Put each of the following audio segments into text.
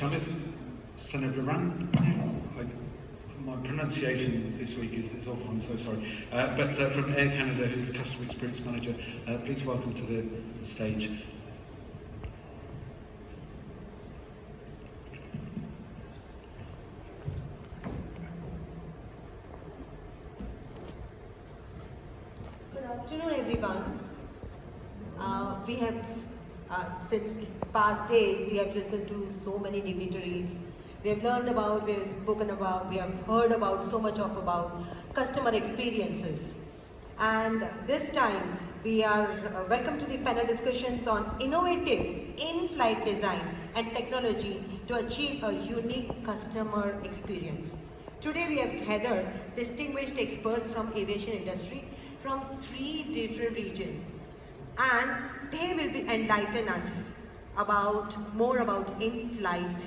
Thomas my pronunciation this week is awful, I'm so sorry. But from Air Canada, who's the Customer Experience Manager, please welcome to the stage. Good afternoon, everyone. We have, since past days, we have listened to so many dignitaries. We have learned about, we have spoken about, we have heard about so much about customer experiences. And this time, we are welcome to the panel discussions on innovative in-flight design and technology to achieve a unique customer experience. Today, we have gathered distinguished experts from aviation industry from 3 different regions, and they will be enlighten us more about in-flight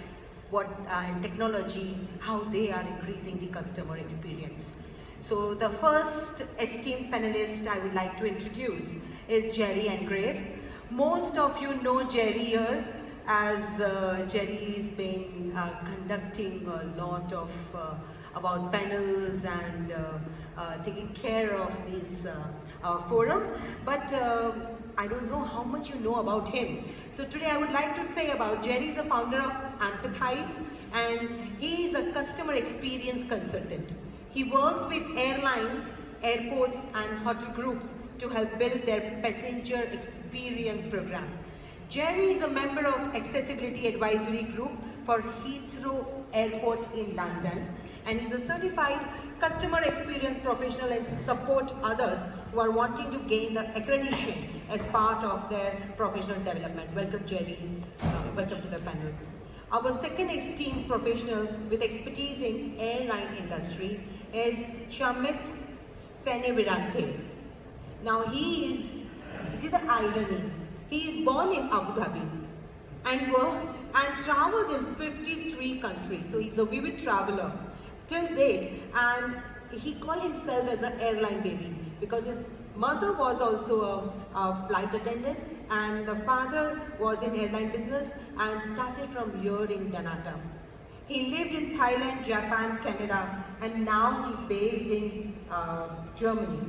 and technology, how they are increasing the customer experience. So the first esteemed panelist I would like to introduce is Jerry Engrave. Most of you know Jerry here, as Jerry's been conducting a lot of about panels and taking care of this forum, but I don't know how much you know about him. So today I would like to say about Jerry is a founder of Empathize, and he is a customer experience consultant. He works with airlines, airports and hotel groups to help build their passenger experience program. Jerry is a member of Accessibility Advisory Group for Heathrow Airport in London, and is a certified customer experience professional and support others who are wanting to gain the accreditation as part of their professional development. Welcome, Jerry. Welcome to the panel. Our second esteemed professional with expertise in airline industry is Shamit Senevirante. Now see the irony. He is born in Abu Dhabi and traveled in 53 countries. So he's a vivid traveler till date, and he called himself as an airline baby because his mother was also a flight attendant and the father was in airline business and started from here in Danata. He lived in Thailand, Japan, Canada, and now he's based in Germany.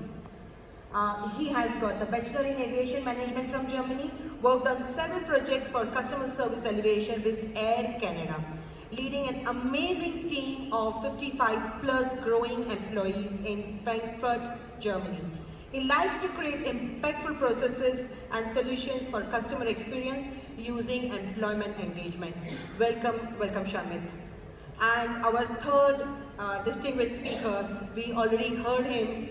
He has got the Bachelor in Aviation Management from Germany, worked on several projects for customer service elevation with Air Canada, leading an amazing team of 55 plus growing employees in Frankfurt, Germany. He likes to create impactful processes and solutions for customer experience using employment engagement. Welcome Shamit. And our third distinguished speaker, we already heard him,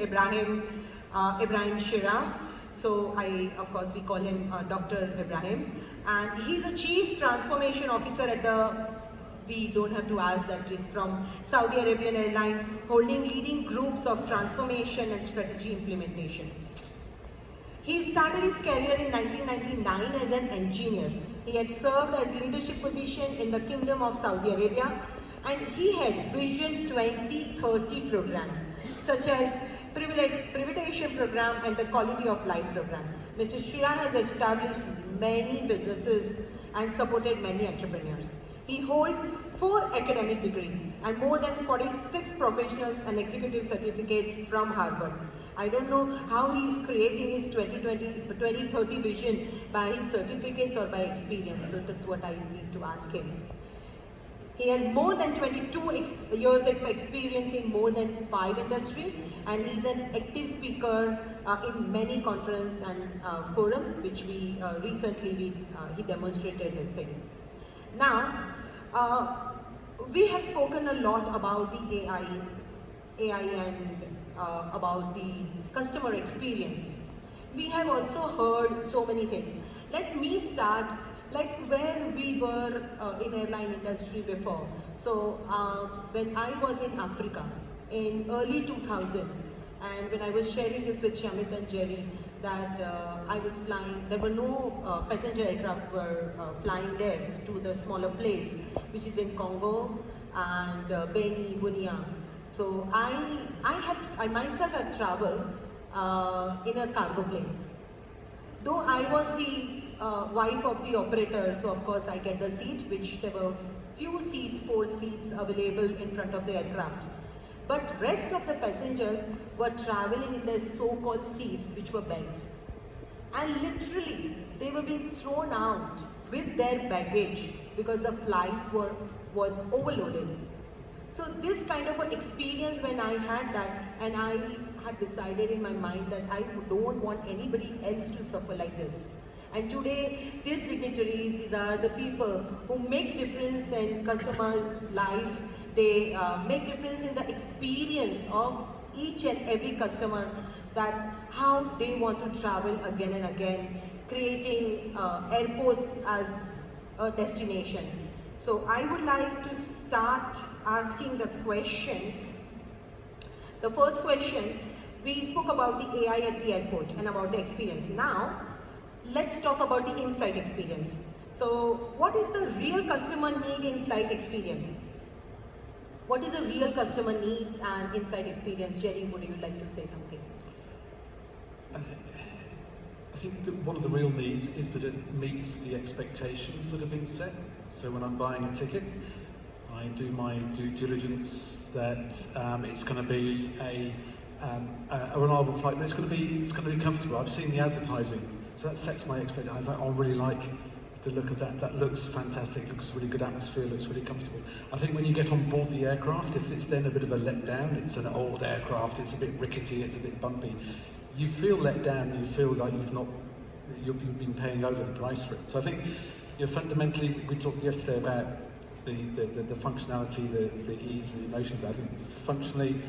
Ibrahim Shira. So of course we call him Dr. Ibrahim, and he's a Chief Transformation Officer at we don't have to ask that he's from Saudi Arabian Airline, holding leading groups of transformation and strategy implementation. He started his career in 1999 as an engineer. He had served as leadership position in the Kingdom of Saudi Arabia, and he heads Vision 2030 programs such as privatization program and the quality of life program. Mr. Shira has established many businesses and supported many entrepreneurs. He holds 4 academic degrees and more than 46 professionals and executive certificates from Harvard. I don't know how he is creating his 2030 vision by his certificates or by experience, so that's what I need to ask him. He has more than 22 years of experience in more than 5 industries, and he's an active speaker in many conferences and forums, which we he demonstrated his things. Now, we have spoken a lot about the AI and about the customer experience. We have also heard so many things. Let me start like where we were in airline industry before. So when I was in Africa in early 2000, and when I was sharing this with Shamit and Jerry, that I was flying, there were no passenger aircrafts were flying there to the smaller place, which is in Congo and Beni, Bunia. So I myself had traveled in a cargo planes. Though I was the wife of the operator, so of course I get the seat, which there were few seats, 4 seats available in front of the aircraft. But rest of the passengers were traveling in their so-called seats, which were beds. And literally, they were being thrown out with their baggage because the flights was overloaded. So this kind of an experience, when I had that, and I had decided in my mind that I don't want anybody else to suffer like this. And today, these dignitaries, these are the people who make difference in customers' life. They make difference in the experience of each and every customer, that how they want to travel again and again, creating airports as a destination. So I would like to start asking the question. The first question, we spoke about the AI at the airport and about the experience. Now, let's talk about the in-flight experience. So what is the real customer need in flight experience? What is the real customer needs and in-flight experience? Jerry, would you like to say something? I think that one of the real needs is that it meets the expectations that have been set. So when I'm buying a ticket, I do my due diligence that it's going to be a reliable flight, but it's going to be comfortable. I've seen the advertising, so that sets my expectations. I really like the look of that. That looks fantastic. It looks really good atmosphere. Looks really comfortable. I think when you get on board the aircraft, if it's then a bit of a letdown, it's an old aircraft, it's a bit rickety, it's a bit bumpy. You feel let down. You feel like you've been paying over the price for it. So I think, fundamentally, we talked yesterday about the functionality, the ease, the emotion. But I think functionally,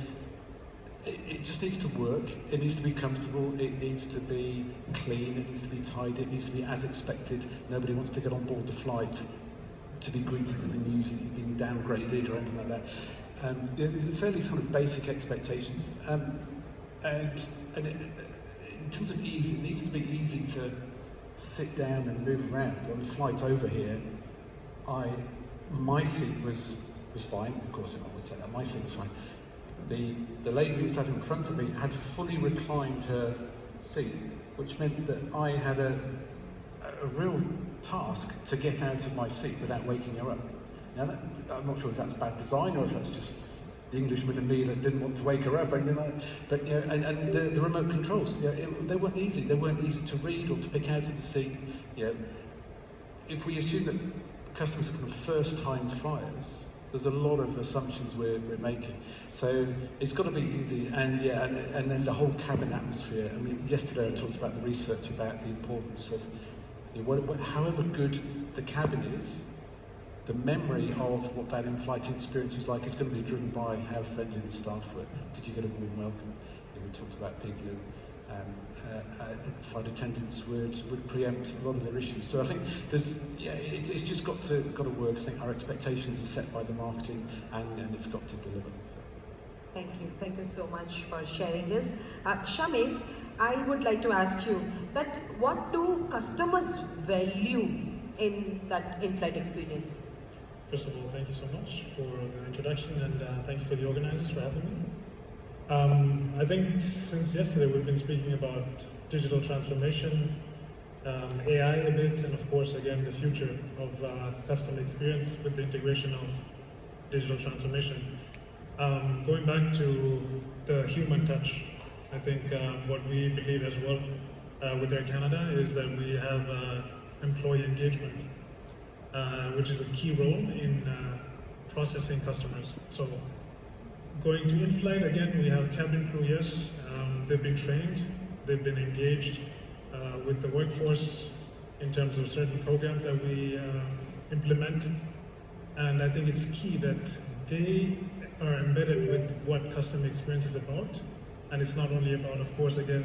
it just needs to work. It needs to be comfortable. It needs to be clean. It needs to be tidy. It needs to be as expected. Nobody wants to get on board the flight to be greeted with the news that you've been downgraded or anything like that. These are fairly sort of basic expectations. And in terms of ease, it needs to be easy to sit down and move around. On the flight over here, my seat was fine. Of course, I would say that my seat was fine. The lady who sat in front of me had fully reclined her seat, which meant that I had a real task to get out of my seat without waking her up. Now, I'm not sure if that's bad design or if that's just the Englishman in me that didn't want to wake her up or anything like that. But and the remote controls, they weren't easy. They weren't easy to read or to pick out of the seat. If we assume that customers are first-time flyers, there's a lot of assumptions we're making. So it's got to be easy, and then the whole cabin atmosphere. I mean, yesterday I talked about the research about the importance of however good the cabin is, the memory of what that in-flight experience is like is going to be driven by how friendly the staff were. Did you get a warm welcome? We talked about people who flight attendants would preempt a lot of their issues. So I think it's just got to work. I think our expectations are set by the marketing, and it's got to deliver. So. Thank you so much for sharing this. Shamik, I would like to ask you that what do customers value in that in-flight experience? First of all, thank you so much for the introduction, and thank you for the organizers for having me. I think since yesterday we've been speaking about digital transformation, AI a bit, and of course again the future of customer experience with the integration of digital transformation. Going back to the human touch, I think what we believe as well with Air Canada is that we have employee engagement, which is a key role in processing customers. So going to in-flight, again, we have cabin crew, yes, they've been trained, they've been engaged with the workforce in terms of certain programs that we implement. And I think it's key that they are embedded with what customer experience is about. And it's not only about, of course, again,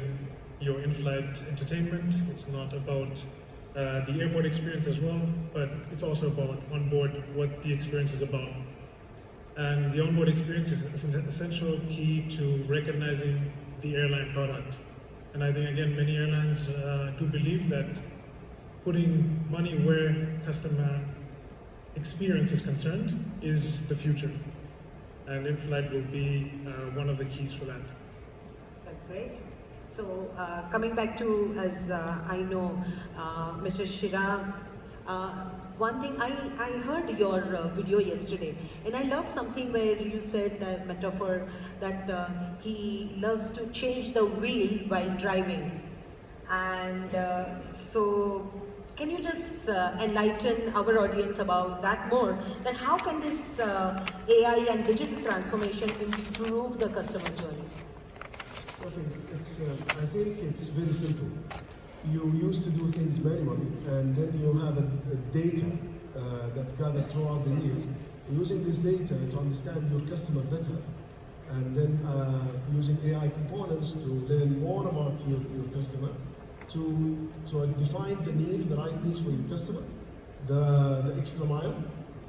your in-flight entertainment, it's not about the airport experience as well, but it's also about on board what the experience is about. And the onboard experience is an essential key to recognizing the airline product. And I think, again, many airlines do believe that putting money where customer experience is concerned is the future. And in-flight will be one of the keys for that. That's great. So coming back to, as I know, Mr. Shira, one thing, I heard your video yesterday, and I loved something where you said the metaphor that he loves to change the wheel while driving. And so, can you just enlighten our audience about that more? That how can this AI and digital transformation improve the customer journey? Okay, I think it's very simple. You used to do things manually, and then you have a data that's gathered throughout the years. Using this data to understand your customer better, and then using AI components to learn more about your customer, to define the needs, the right needs for your customer, the extra mile,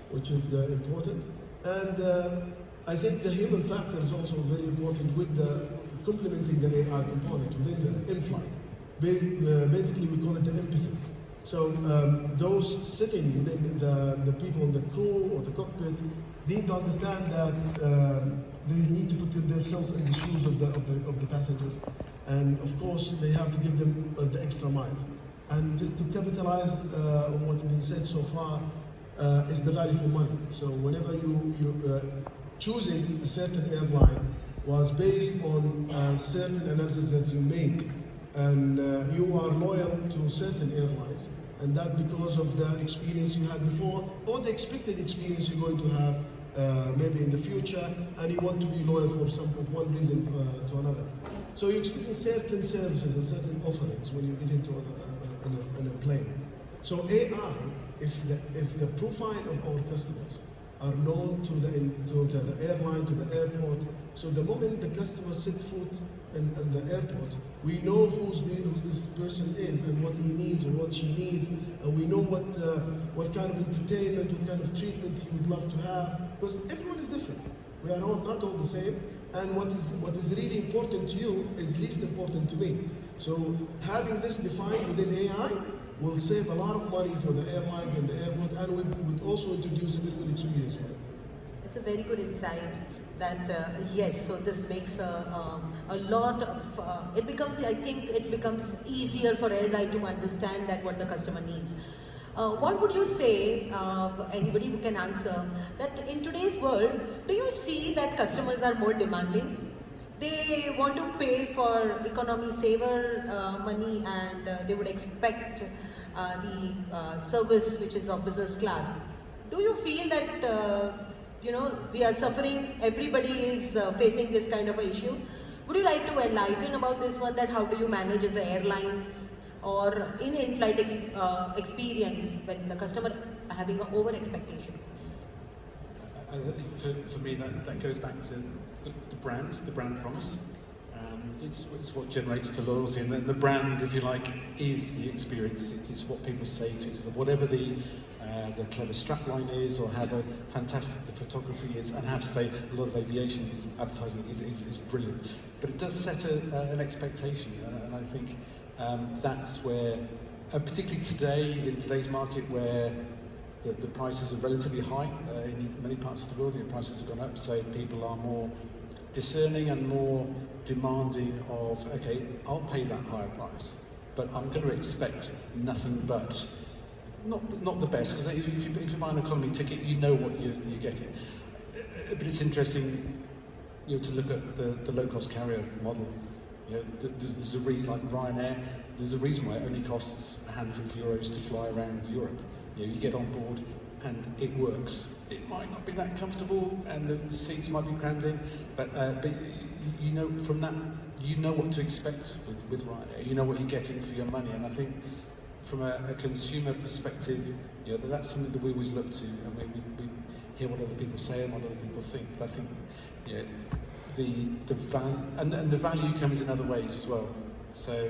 which is important. And I think the human factor is also very important with complementing the AI component within the in-flight. Basically, we call it the empathy. So those sitting within the people in the crew or the cockpit need to understand that they need to put themselves in the shoes of the passengers, and of course they have to give them the extra miles. And just to capitalize on what's been said so far is the value for money. So whenever you choosing a certain airline was based on certain analysis that you made, and you are loyal to certain airlines, and that because of the experience you had before or the expected experience you're going to have maybe in the future, and you want to be loyal for one reason to another. So you're expecting certain services and certain offerings when you get into a plane. So AI, if the profile of our customers are known to the airline, to the airport, so the moment the customer sets foot in the airport, we know who this person is and what he needs or what she needs, and we know what kind of entertainment, what kind of treatment he would love to have, because everyone is different. We are all not all the same, and what is really important to you is least important to me. So having this defined within AI will save a lot of money for the airlines and the airport, and would also introduce a very good experience for them. It's a very good insight. That yes, so this makes a lot of, I think it becomes easier for airline to understand that what the customer needs. What would you say, anybody who can answer, that in today's world, do you see that customers are more demanding? They want to pay for economy saver money, and they would expect the service which is of business class. Do you feel that we are suffering, everybody is facing this kind of an issue? Would you like to enlighten about this one, that how do you manage as an airline or in-flight experience when the customer having an over-expectation? I think for me that goes back to the brand promise. It's what generates the loyalty, and the brand, if you like, is the experience. It is what people say to each other, whatever the clever strapline is, or how fantastic the photography is, and I have to say a lot of aviation advertising is brilliant. But it does set an expectation, and I think that's where, particularly today, in today's market where the prices are relatively high in many parts of the world, the prices have gone up, so people are more discerning and more demanding of, okay, I'll pay that higher price, but I'm going to expect nothing but not the best, because if you buy an economy ticket, you know what you're getting. But it's interesting, to look at the low-cost carrier model. There's a reason, like Ryanair, there's a reason why it only costs a handful of euros to fly around Europe. You get on board and it works. It might not be that comfortable, and the seats might be crammed in, but from that, you know what to expect with Ryanair. You know what you're getting for your money, and I think from a consumer perspective, that's something that we always look to, and we hear what other people say and what other people think. But I think the value, and the value comes in other ways as well. So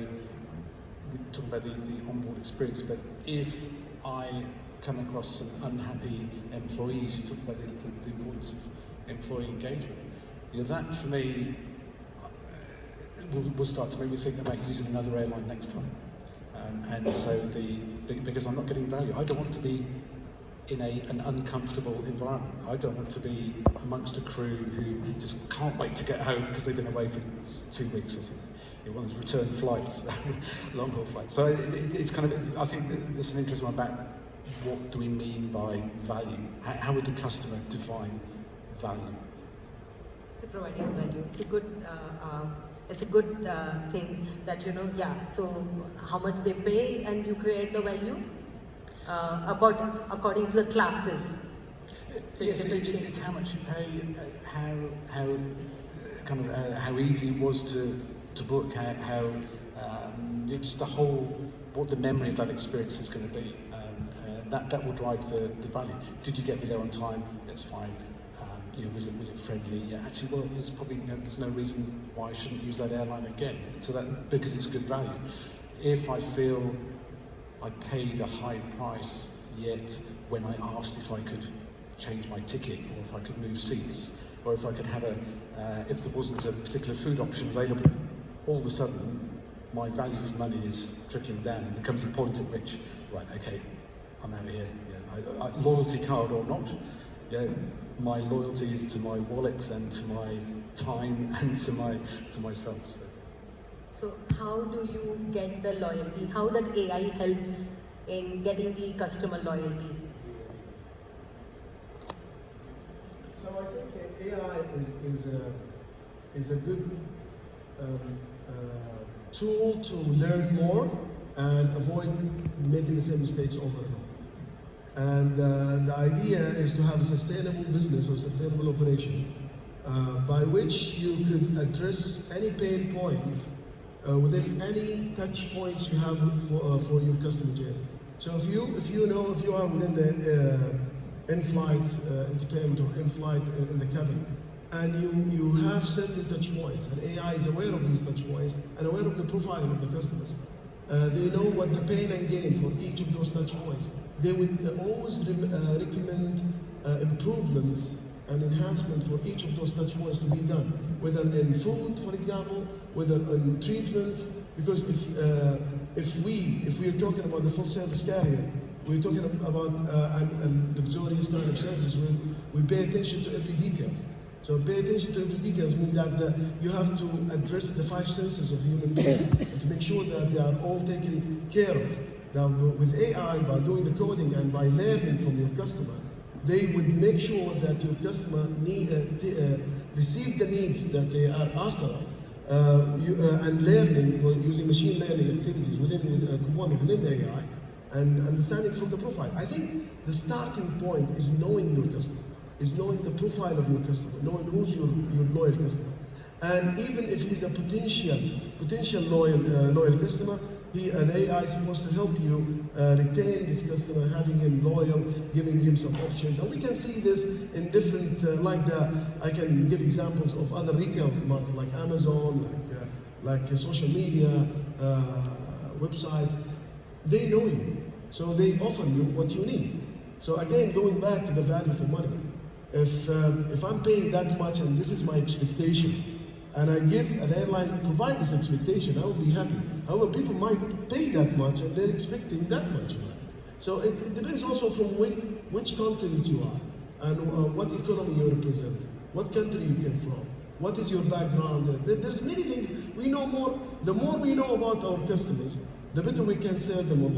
we talk about the onboard experience, but if I come across some unhappy employees, you talk about the importance of employee engagement. That for me will start to make me think about using another airline next time. And so because I'm not getting value, I don't want to be in an uncomfortable environment. I don't want to be amongst a crew who just can't wait to get home because they've been away for 2 weeks or something. It wants return flights, long haul flights. So it's kind of, I think there's an interesting one about what do we mean by value? How would the customer define value? So providing value. It's a good thing that, you know, yeah, so how much they pay and you create the value according to the classes. So Yes, it's how much you pay, how easy it was to book, just the whole, what the memory of that experience is going to be. That will drive the value. Did you get me there on time? That's fine. Was it friendly? Yeah, actually, well, there's no reason why I shouldn't use that airline again. So that, because it's good value. If I feel I paid a high price, yet when I asked if I could change my ticket, or if I could move seats, or if I could have if there wasn't a particular food option available, all of a sudden my value for money is trickling down, and there comes a point at which, right, okay, I'm out of here. Yeah, loyalty card or not, yeah, my loyalty is to my wallet and to my time and to myself. So how do you get the loyalty? How that AI helps in getting the customer loyalty? So I think AI is a good tool to learn more and avoid making the same mistakes over and over. And the idea is to have a sustainable business or sustainable operation by which you could address any pain point within any touch points you have for your customer journey. So if you are within the in-flight entertainment or in-flight in the cabin, and you have certain touch points, and AI is aware of these touch points and aware of the profile of the customers. They know what the pain and gain for each of those touch points. They would always recommend improvements and enhancement for each of those touch points to be done, whether in food, for example, whether in treatment. Because if we are talking about the full service carrier, we're talking about a luxurious kind of service where we pay attention to every detail. So pay attention to every detail means that you have to address the 5 senses of human being to make sure that they are all taken care of. Now, with AI, by doing the coding and by learning from your customer, they would make sure that your customer receive the needs that they are after, and learning, using machine learning activities within the AI, and understanding from the profile. I think the starting point is knowing your customer, is knowing the profile of your customer, knowing who's your loyal customer. And even if he's a potential loyal customer, the AI is supposed to help you retain this customer, having him loyal, giving him some options. And we can see this in different, I can give examples of other retail markets like Amazon, like social media, websites. They know you, so they offer you what you need. So again, going back to the value for money, if I'm paying that much and this is my expectation, and I give an airline provide this expectation, I will be happy. However, people might pay that much and they're expecting that much money. So it depends also from which continent you are and what economy you represent, what country you came from, what is your background. There's many things. We know more. The more we know about our customers, the better we can serve them on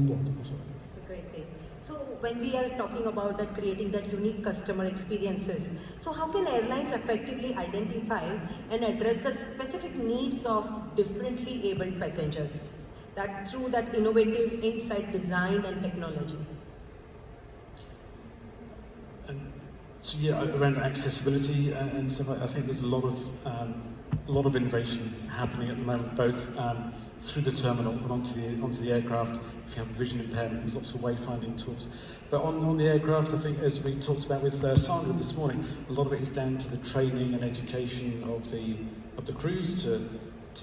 board. It's a great thing. So when we are talking about that, creating that unique customer experiences, so how can airlines effectively identify and address the specific needs of differently abled passengers, that through that innovative in-flight design and technology? So yeah, around accessibility and stuff, I think there's a lot of innovation happening at the moment, both through the terminal and onto the aircraft. If you have vision impairment, there's lots of wayfinding tools. But on the aircraft, I think, as we talked about with Sandra this morning, a lot of it is down to the training and education of the crews to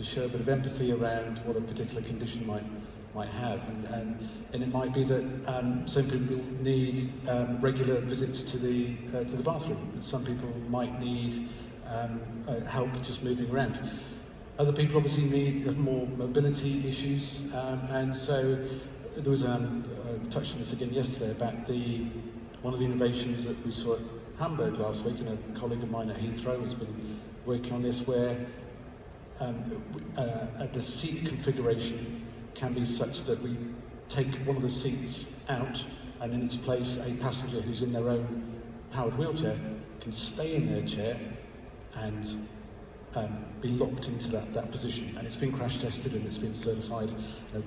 show a bit of empathy around what a particular condition might have, and it might be that some people need regular visits to the bathroom. Some people might need help just moving around. Other people obviously need more mobility issues, and so there was we touched on this again yesterday about one of the innovations that we saw at Hamburg last week, and a colleague of mine at Heathrow has been working on this, where the seat configuration can be such that we take one of the seats out, and in its place a passenger who's in their own powered wheelchair can stay in their chair and be locked into that position. And it's been crash tested and it's been certified.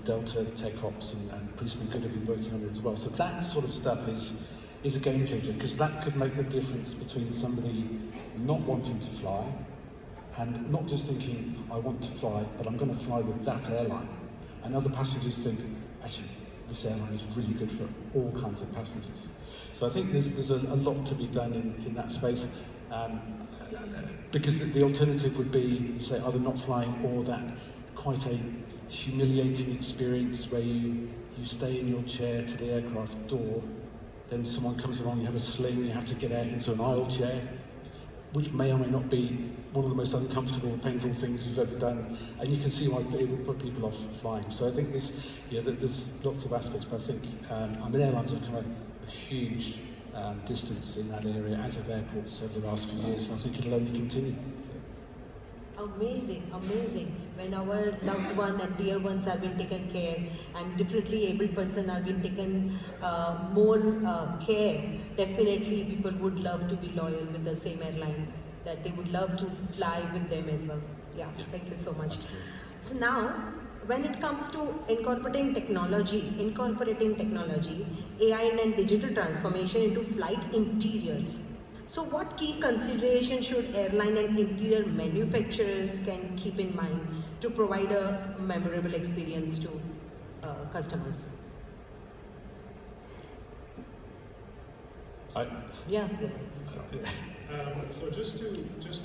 Delta Tech Ops and Policeman Good have been working on it as well. So that sort of stuff is a game changer, because that could make the difference between somebody not wanting to fly and not just thinking, I want to fly, but I'm going to fly with that airline. And other passengers think, actually, this airline is really good for all kinds of passengers. So I think there's a lot to be done in that space. Because the alternative would be, say, either not flying or that quite a humiliating experience where you stay in your chair to the aircraft door, then someone comes along, you have a sling, you have to get out into an aisle chair, which may or may not be one of the most uncomfortable, painful things you've ever done, and you can see why it would put people off flying. So I think there's lots of aspects, but I think airlines have come a huge distance in that area, as have airports, over the last few years, and I think it'll only continue. Amazing, amazing. When our loved one and dear ones have been taken care, and differently abled person have been taken more care, definitely people would love to be loyal with the same airline, that they would love to fly with them as well. Yeah. Thank you so much. Absolutely. So now, when it comes to incorporating technology, AI and digital transformation into flight interiors, so what key considerations should airline and interior manufacturers can keep in mind to provide a memorable experience to customers? Yeah. So just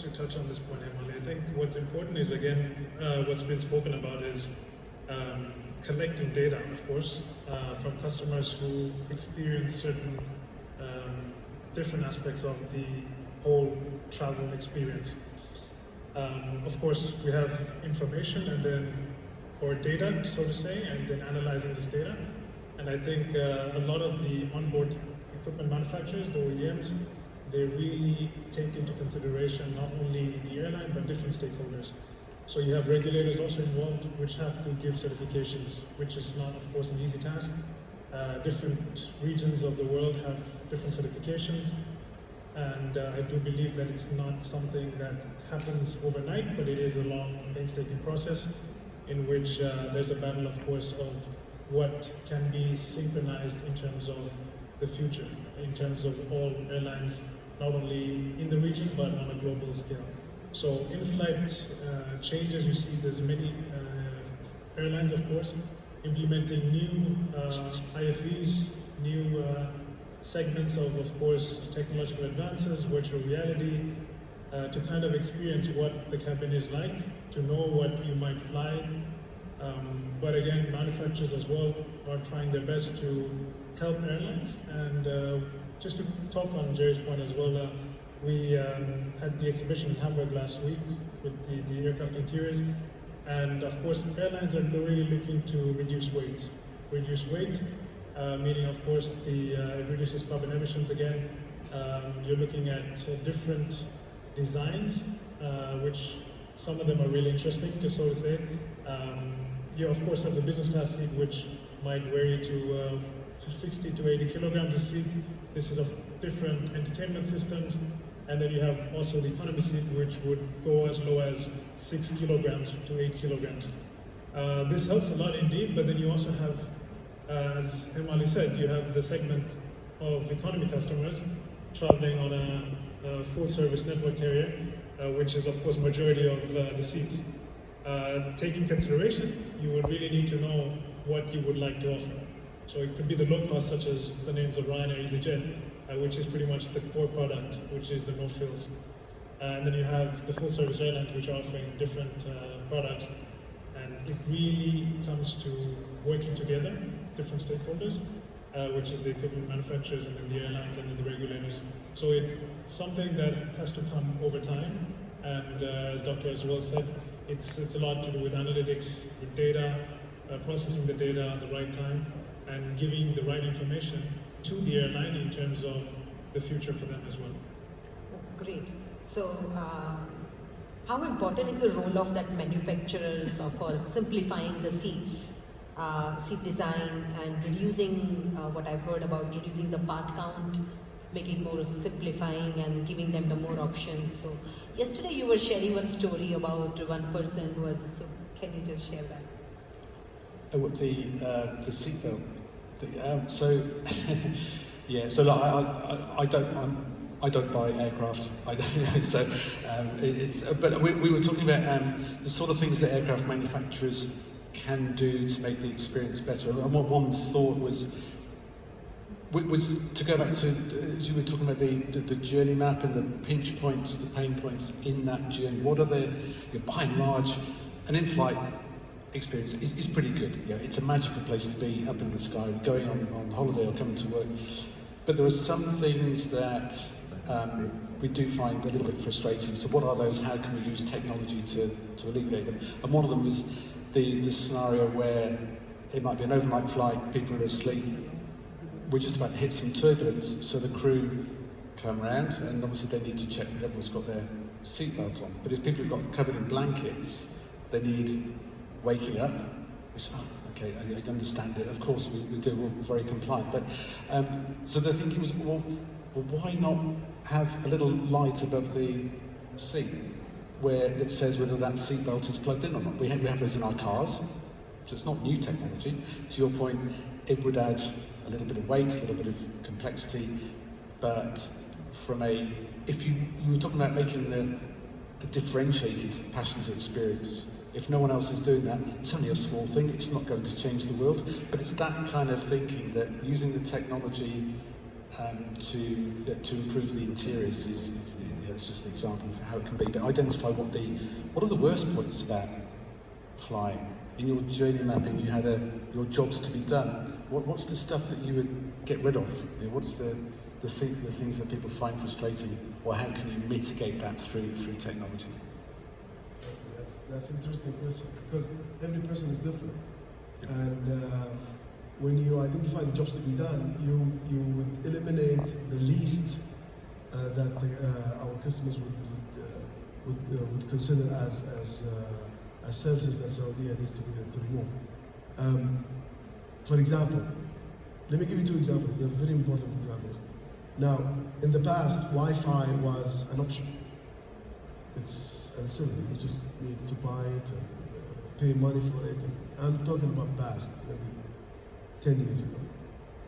to touch on this point, Emily, I think what's important is, again, what's been spoken about is collecting data, of course, from customers who experience certain different aspects of the whole travel experience. Of course, we have information and then, or data, so to say, and then analyzing this data. And I think a lot of the onboard equipment manufacturers, the OEMs, they really take into consideration not only the airline, but different stakeholders. So you have regulators also involved, which have to give certifications, which is not, of course, an easy task. Different regions of the world have different certifications, and I do believe that it's not something that happens overnight, but it is a long, painstaking process in which there's a battle, of course, of what can be synchronized in terms of the future, in terms of all airlines, not only in the region, but on a global scale. So in-flight changes, you see there's many airlines, of course, implementing new IFEs, new segments of course, technological advances, virtual reality, to kind of experience what the cabin is like, to know what you might fly. But again, manufacturers as well are trying their best to help airlines. And just to talk on Jerry's point as well, we had the exhibition in Hamburg last week with the aircraft interiors. And of course, airlines are really looking to reduce weight. Meaning, of course, it reduces carbon emissions again. You're looking at different designs, which some of them are really interesting, to so to say. You, of course, have the business class seat, which might vary to 60 to 80 kilograms a seat. This is of different entertainment systems. And then you have also the economy seat, which would go as low as 6 kilograms to 8 kilograms. This helps a lot indeed, but then you also have, as Hemali said, you have the segment of economy customers traveling on a full-service network carrier, which is, of course, majority of the seats. Taking consideration, you would really need to know what you would like to offer. So it could be the low cost, such as the names of Ryanair, EasyJet, which is pretty much the core product, which is the no frills. And then you have the full service airlines, which are offering different products. And it really comes to working together, different stakeholders, which is the equipment manufacturers and then the airlines and then the regulators. So it's something that has to come over time. And as Dr. as well said, it's a lot to do with analytics, with data, processing the data at the right time, and giving the right information to the airline in terms of the future for them as well. Great. So, how important is the role of that manufacturers for simplifying the seats? seat design and reducing what I've heard about reducing the part count, making more simplifying and giving them the more options. So yesterday you were sharing one story about one person who was, so can you just share that? Oh, what, the seatbelt. So yeah, so like, I don't buy aircraft. I don't know. So but we were talking about the sort of things that aircraft manufacturers can do to make the experience better. And what one thought was to go back to, as you were talking about the journey map and the pinch points, the pain points in that journey. What are by and large, an in-flight experience is pretty good. Yeah, it's a magical place to be, up in the sky, going on holiday or coming to work. But there are some things that we do find a little bit frustrating. So what are those? How can we use technology to alleviate them? And one of them is the scenario where it might be an overnight flight, people are asleep, we're just about to hit some turbulence, so the crew come around and obviously they need to check that everyone's got their seatbelt on. But if people have got covered in blankets, they need waking up. We say, oh, okay, I understand it. Of course we do, we're very compliant. But so the thinking was, well, why not have a little light above the seat where it says whether that seatbelt is plugged in or not? We have those in our cars, so it's not new technology. To your point, it would add a little bit of weight, a little bit of complexity, but if you were talking about making a differentiated passenger experience, if no one else is doing that, it's only a small thing, it's not going to change the world, but it's that kind of thinking that using the technology to improve the interiors it's just an example of how it can be, but identify what are the worst points about flying. In your journey mapping, you had your jobs to be done. What's the stuff that you would get rid of? What's the things that people find frustrating, or how can you mitigate that through technology? That's an interesting question, because every person is different. And when you identify the jobs to be done, you would eliminate the least that our customers would consider as services that Saudi needs to remove. For example, let me give you two examples. They're very important examples. Now, in the past, Wi-Fi was an option. It's simple. You just need to buy it and pay money for it. I'm talking about past, maybe 10 years ago.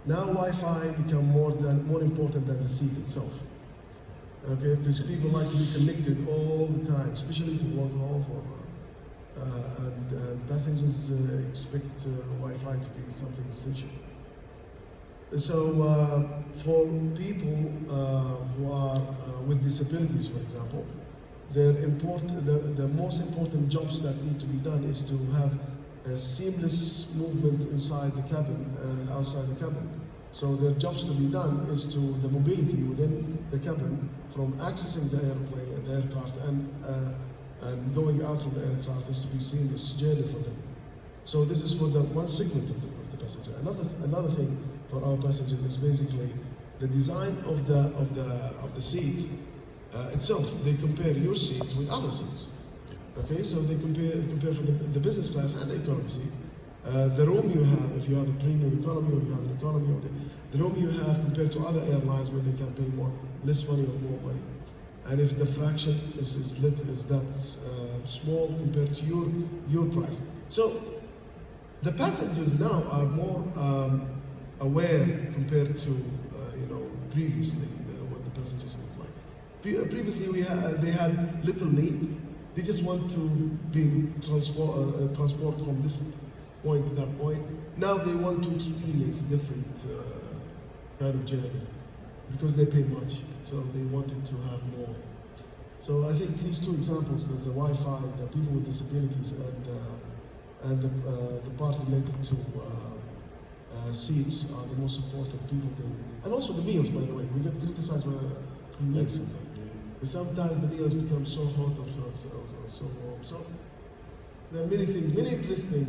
Now Wi-Fi become more important than the seat itself. Okay, because people like to be connected all the time, especially if you long haul and passengers expect Wi-Fi to be something essential. So for people who are with disabilities, for example, the most important jobs that need to be done is to have a seamless movement inside the cabin and outside the cabin. So the jobs to be done is to the mobility within the cabin, from accessing the airplane, the aircraft, and going out from the aircraft is to be seamless journey for them. So this is for the one segment of the passenger. Another thing for our passenger is basically the design of the seat itself. They compare your seat with other seats. Okay, so they compare for the business class and the economy seat. The room you have, if you have a premium economy or you have an economy, or the room you have compared to other airlines where they can pay less money or more money. And if the fraction is that small compared to your price. So the passengers now are more aware compared to previously what the passengers look like. Previously they had little needs. They just want to be transport from this point to that point. Now they want to experience different kind of journey because they pay much, so they wanted to have more. So I think these two examples, the Wi-Fi, the people with disabilities, and the part related to seats are the most important people thing. And also the meals, by the way. We get criticized for meals sometimes. Sometimes the meals become so hot or so warm. So there are many things, many interesting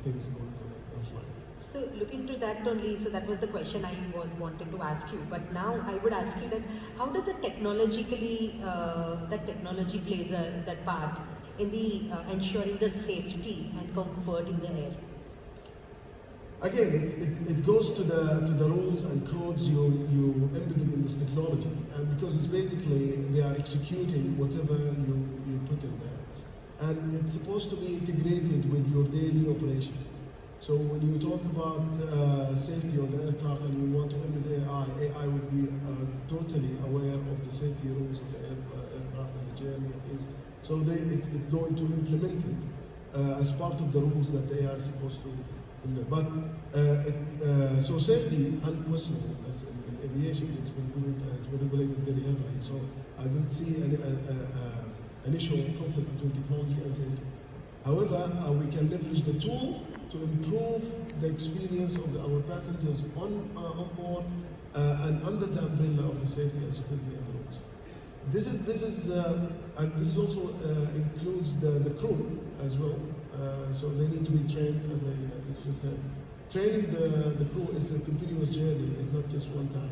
things going on flight. So looking to that only, so that was the question I wanted to ask you. But now I would ask you that how does it technologically, that technology plays that part in the ensuring the safety and comfort in the air? Again, it goes to the rules and codes you embedded in this technology, and because it's basically they are executing whatever you put in there, and it's supposed to be integrated with your daily operation. So when you talk about safety on the aircraft and you want to embed AI would be totally aware of the safety rules of the aircraft and the journey and things. So it's going to implement it as part of the rules that they are supposed to implement. But so safety, unquestionable, as in aviation, it's been regulated very heavily. So I don't see an issue of conflict between technology and safety. However, we can leverage the tool to improve the experience of our passengers on board and under the umbrella of the safety and security and the rules. This also includes the crew as well. So they need to be trained, as I just said. Training the crew is a continuous journey. It's not just one time.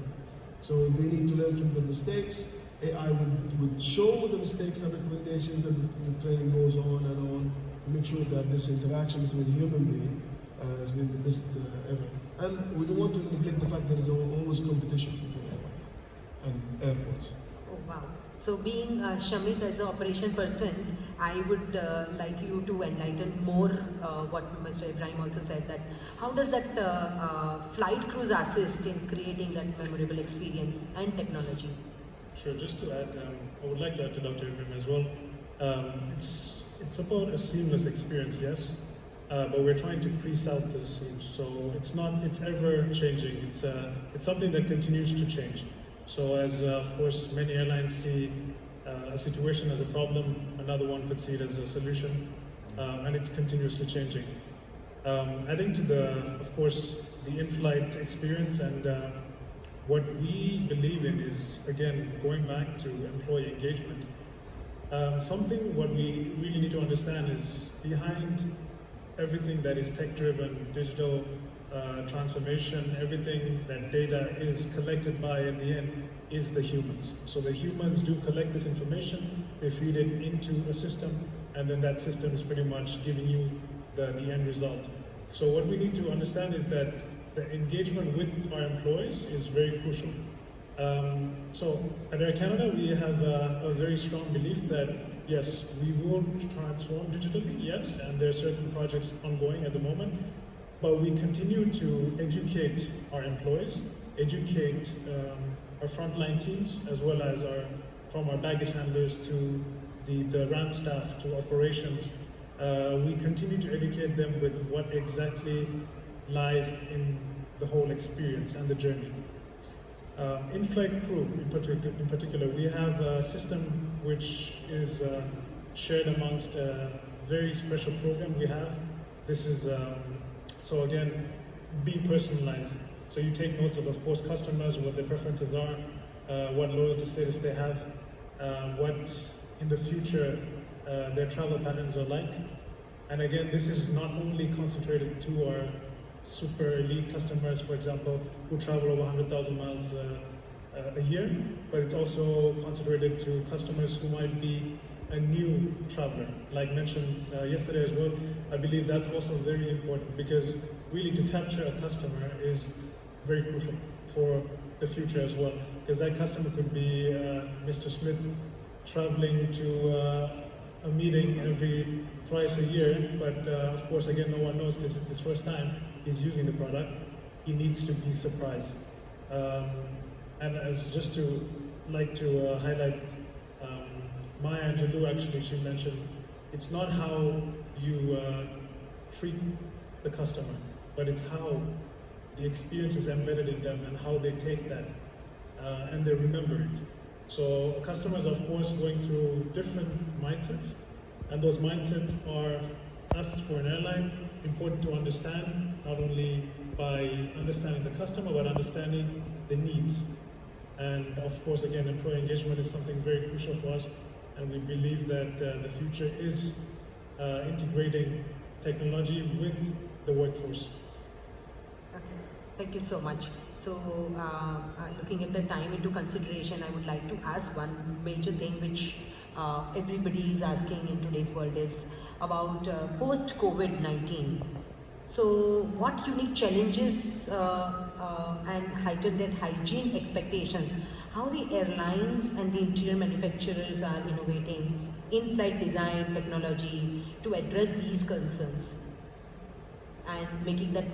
So they need to learn from the mistakes. AI would show the mistakes and recommendations, and the training goes on and on. Make sure that this interaction between human being has been the best ever. And we don't want to neglect the fact there is always competition between airlines and airports. Oh wow. So being Shamit as an operation person, I would like you to enlighten more what Mr. Ibrahim also said, that how does that flight crews assist in creating that memorable experience and technology? Sure, just to add, I would like to add to Dr. Ibrahim as well. It's about a seamless experience, yes, but we're trying to crease out the seams. So it's ever changing. It's something that continues to change. So as of course many airlines see a situation as a problem, another one could see it as a solution, and it's continuously changing. Adding to of course, the in-flight experience, and what we believe in is, again, going back to employee engagement. What we really need to understand is behind everything that is tech-driven, digital transformation, everything that data is collected by at the end is the humans. So the humans do collect this information, they feed it into a system, and then that system is pretty much giving you the end result. So what we need to understand is that the engagement with our employees is very crucial. So at Air Canada, we have a very strong belief that yes, we will transform digitally, yes, and there are certain projects ongoing at the moment, but we continue to educate our employees, educate our frontline teams, as well as from our baggage handlers to the ramp staff to operations. We continue to educate them with what exactly lies in the whole experience and the journey. In-flight crew, in particular, we have a system which is shared amongst a very special program we have. This is, so again, be personalized. So you take notes of course, customers, what their preferences are, what loyalty status they have, what in the future their travel patterns are like. And again, this is not only concentrated to our super elite customers, for example, who travel over 100,000 miles a year, but it's also concentrated to customers who might be a new traveler. Like mentioned yesterday as well, I believe that's also very important, because really to capture a customer is very crucial for the future as well, because that customer could be Mr. Smith traveling to a meeting twice a year, but of course, again, no one knows because it's his first time he's using the product. He needs to be surprised. And as just to highlight, Maya Angelou, actually, she mentioned, it's not how you treat the customer, but it's how the experience is embedded in them and how they take that and they remember it. So customers, of course, going through different mindsets, and those mindsets are, us for an airline, important to understand, not only by understanding the customer, but understanding the needs. And of course, again, employee engagement is something very crucial for us, and we believe that the future is integrating technology with the workforce. Okay. Thank you so much. So, looking at the time into consideration, I would like to ask one major thing which everybody is asking in today's world is about post-COVID-19. So, what unique challenges and heightened their hygiene expectations? How the airlines and the interior manufacturers are innovating in-flight design technology to address these concerns and making that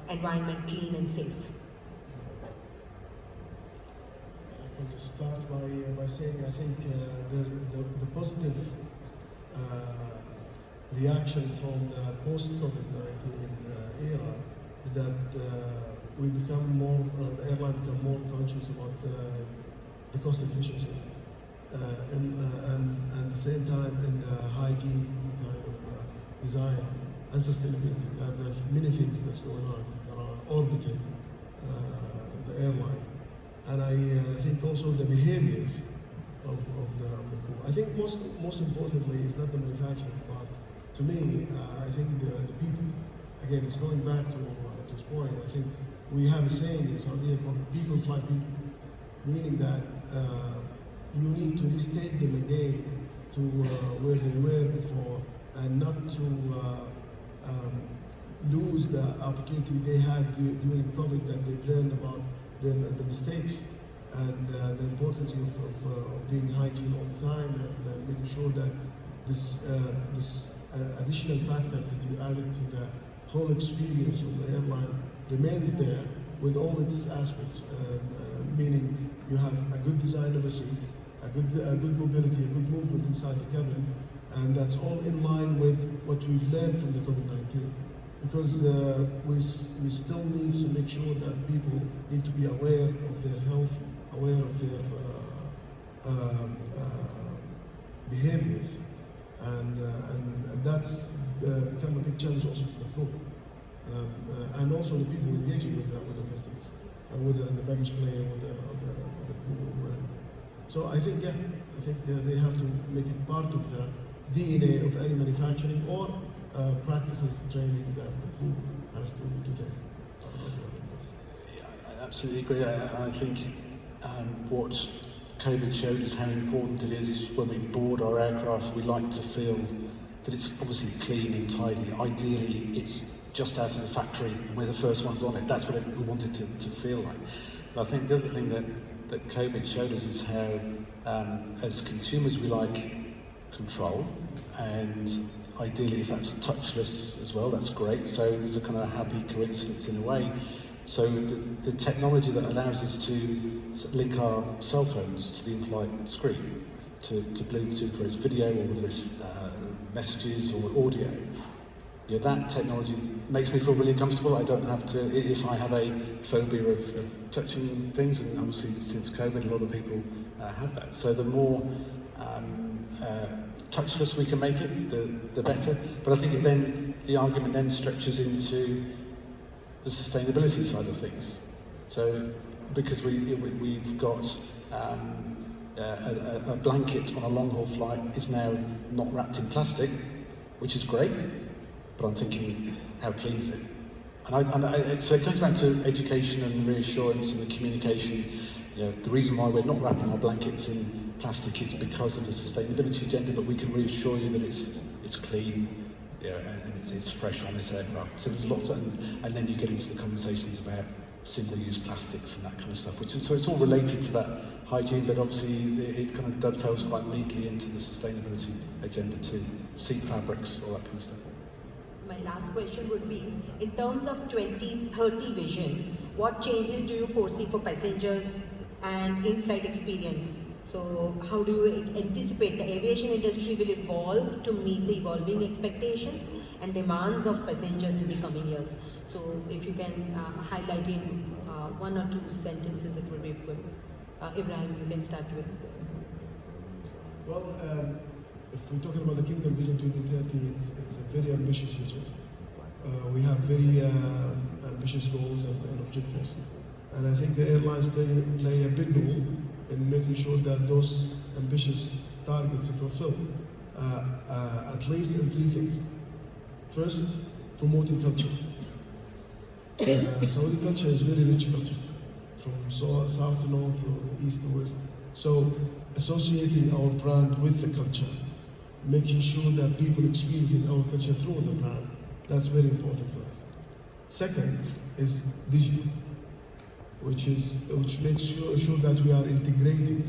environment clean and safe. I can just start by saying I think there's the positive reaction from the post-COVID-19 era is that we become more, the airline become more conscious about the cost efficiency and at the same time in the hygiene kind of design and sustainability. There are many things that's going on that are orbiting the airline. And I think also the behaviors of the crew. I think most importantly is not the manufacturing part. To me, I think the people. Again, it's going back to this point. I think we have a saying in Saudi called "people fly people," meaning that you need to restate them again to where they were before, and not to lose the opportunity they had during COVID, that they've learned about the mistakes and the importance of being hygiene all the time, and making sure that this additional factor that you added to the whole experience of the airline remains there with all its aspects, meaning you have a good design of a seat, a good mobility, a good movement inside the cabin, and that's all in line with what we've learned from the COVID-19. Because we still need to make sure that people need to be aware of their health, aware of their behaviors, and that's become a big challenge also for the crew, and also the people engaging with the customers, with the baggage claim, with the crew. So I think they have to make it part of the DNA of any manufacturing or practices training that the crew has to take. Yeah, I absolutely agree. I think what COVID showed us how important it is when we board our aircraft. We like to feel that it's obviously clean and tidy. Ideally, it's just out of the factory and we're the first ones on it. That's what we wanted to feel like. But I think the other thing that COVID showed us is how, as consumers, we like control, and ideally if that's touchless as well, that's great. So there's a kind of happy coincidence in a way. So the technology that allows us to link our cell phones to the in-flight screen, to Bluetooth, whether it's video or whether it's messages or audio, yeah, that technology makes me feel really comfortable. I don't have to, if I have a phobia of touching things, and obviously since COVID a lot of people have that. So the more touchless we can make it, the better. But I think then the argument then stretches into the sustainability side of things. So because we've got a blanket on a long haul flight is now not wrapped in plastic, which is great, but I'm thinking, how clean is it? So it comes back to education and reassurance and the communication. You know, the reason why we're not wrapping our blankets in plastic is because of the sustainability agenda, but we can reassure you that it's clean, you know, and it's fresh on this aircraft. So there's lots of, and then you get into the conversations about single-use plastics and that kind of stuff, so it's all related to that hygiene, but obviously it kind of dovetails quite neatly into the sustainability agenda too. Seat fabrics, all that kind of stuff. My last question would be, in terms of 2030 vision, what changes do you foresee for passengers and in-flight experience? So how do you anticipate the aviation industry will evolve to meet the evolving expectations and demands of passengers in the coming years? So if you can highlight in one or two sentences, it would be good. Ibrahim, you can start with. Well, if we're talking about the Kingdom Vision 2030, it's a very ambitious vision. We have very ambitious goals and objectives. And I think the airlines play a big role in making sure that those ambitious targets are fulfilled, at least in three things. First, promoting culture. Saudi culture is very rich culture, from south to north, to east to west. So associating our brand with the culture, making sure that people experiencing our culture through the brand, That's very important for us. Second is digital, which makes sure that we are integrated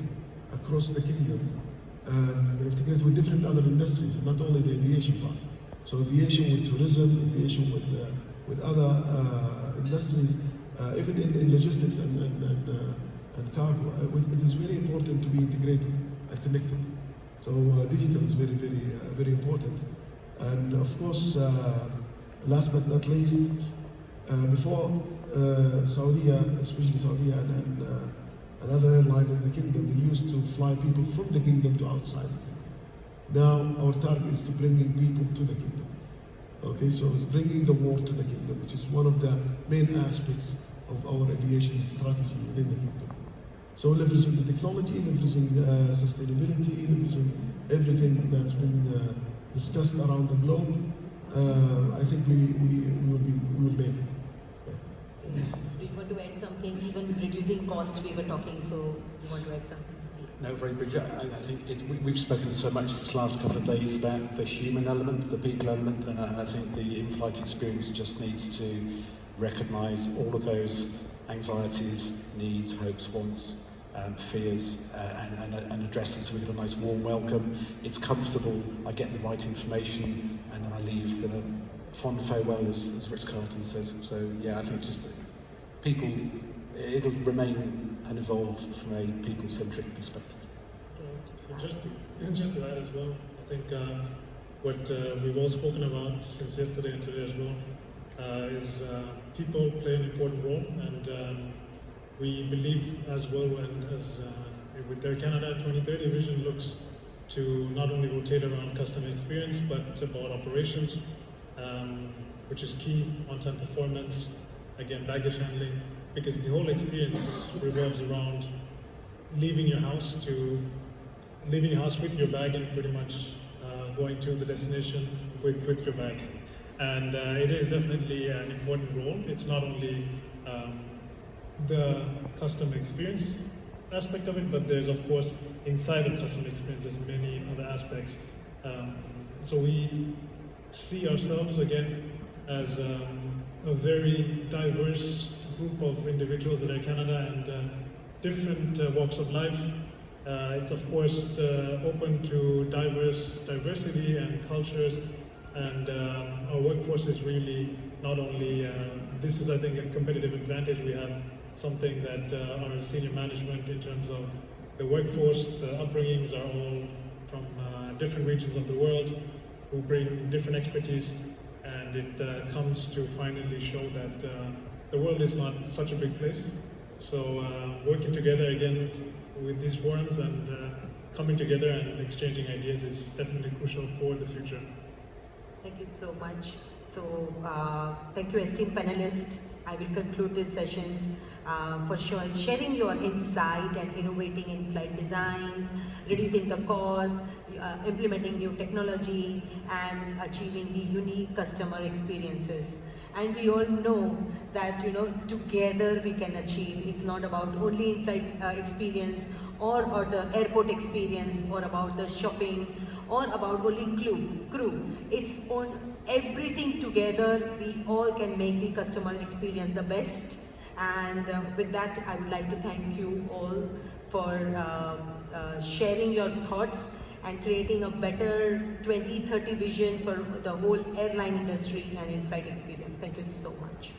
across the kingdom and integrated with different other industries, not only the aviation part. So aviation with tourism, aviation with other industries, even in logistics and cargo. It is very important to be integrated and connected. So digital is very important. And of course, last but not least, before Saudi, especially Saudi and other airlines in the kingdom, they used to fly people from the kingdom to outside the kingdom. Now our target is to bring in people to the kingdom. Okay, so it's bringing the war to the kingdom, which is one of the main aspects of our aviation strategy within the kingdom. So leveraging the technology, leveraging sustainability, leveraging everything that's been discussed around the globe, I think we will make it. Yeah. Do you want to add something? Even reducing cost, we were talking, so you want to add something? No, very briefly. I think we've spoken so much this last couple of days about the human element, the people element, and I think the in-flight experience just needs to recognise all of those anxieties, needs, hopes, wants, fears, and address it so we get a nice warm welcome. It's comfortable, I get the right information, and then I leave with a fond farewell, as Ritz-Carlton says. So yeah, I think just people, it'll remain and evolve from a people-centric perspective. So just to add as well, I think what we've all spoken about since yesterday and today as well is people play an important role, and we believe as well with Air Canada 2030 vision looks to not only rotate around customer experience but about operations, which is key, on-time performance, again baggage handling, because the whole experience revolves around leaving your house with your bag and pretty much going to the destination with your bag. And it is definitely an important role. It's not only the customer experience aspect of it, but there's of course inside the customer experience there's many other aspects. So we see ourselves again as a very diverse group of individuals at Air Canada and different walks of life. It's of course open to diversity and cultures, and our workforce is really not only, this is I think a competitive advantage we have, something that our senior management in terms of the workforce, the upbringings are all from different regions of the world who bring different expertise, and it comes to finally show that the world is not such a big place. So working together again with these forums and coming together and exchanging ideas is definitely crucial for the future. Thank you so much. So thank you, esteemed panelists. I will conclude these sessions for sure, sharing your insight and innovating in-flight designs, reducing the cost, implementing new technology, and achieving the unique customer experiences. And we all know that together we can achieve. It's not about only in-flight experience or the airport experience or about the shopping or about only crew. It's on everything together. We all can make the customer experience the best. And with that, I would like to thank you all for sharing your thoughts and creating a better 2030 vision for the whole airline industry and in-flight experience. Thank you so much.